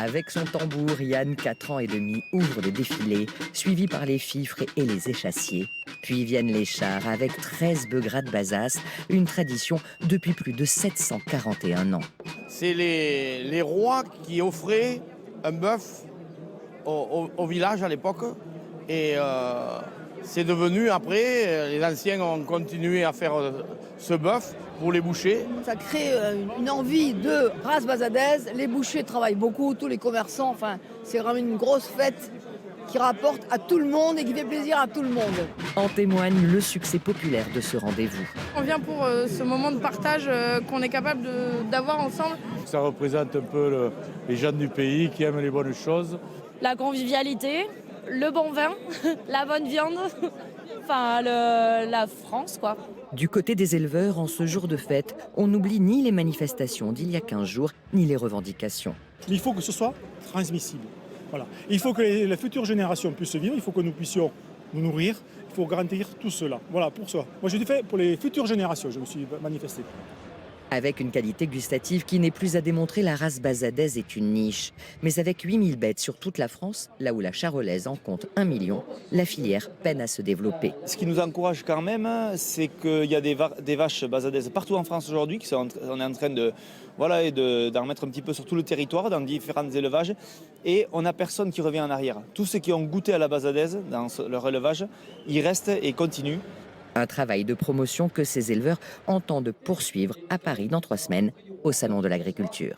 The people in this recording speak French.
Avec son tambour, Yann, 4 ans et demi, ouvre le défilé, suivi par les fifres et les échassiers. Puis viennent les chars avec 13 beugrats de Bazas, une tradition depuis plus de 741 ans. C'est les rois qui offraient un bœuf au village à l'époque. Et c'est devenu après, les anciens ont continué à faire ce bœuf pour les bouchers. Ça crée une envie de race bazadaise. Les bouchers travaillent beaucoup, tous les commerçants. Enfin, c'est vraiment une grosse fête qui rapporte à tout le monde et qui fait plaisir à tout le monde. En témoigne le succès populaire de ce rendez-vous. On vient pour ce moment de partage qu'on est capable d'avoir ensemble. Ça représente un peu les gens du pays qui aiment les bonnes choses. La convivialité, le bon vin, la bonne viande, enfin la France quoi. Du côté des éleveurs, en ce jour de fête, on n'oublie ni les manifestations d'il y a 15 jours, ni les revendications. Il faut que ce soit transmissible. Voilà. Il faut que les futures générations puissent vivre, il faut que nous puissions nous nourrir, il faut garantir tout cela. Voilà, pour ça. Moi, je l'ai fait pour les futures générations, je me suis manifesté. Avec une qualité gustative qui n'est plus à démontrer, la race bazadaise est une niche. Mais avec 8000 bêtes sur toute la France, là où la charolaise en compte 1 million, la filière peine à se développer. Ce qui nous encourage quand même, c'est qu'il y a des vaches bazadaises partout en France aujourd'hui, on est en train d'en mettre un petit peu sur tout le territoire, dans différents élevages, et on n'a personne qui revient en arrière. Tous ceux qui ont goûté à la bazadaise dans leur élevage, ils restent et continuent. Un travail de promotion que ces éleveurs entendent poursuivre à Paris dans 3 semaines au Salon de l'Agriculture.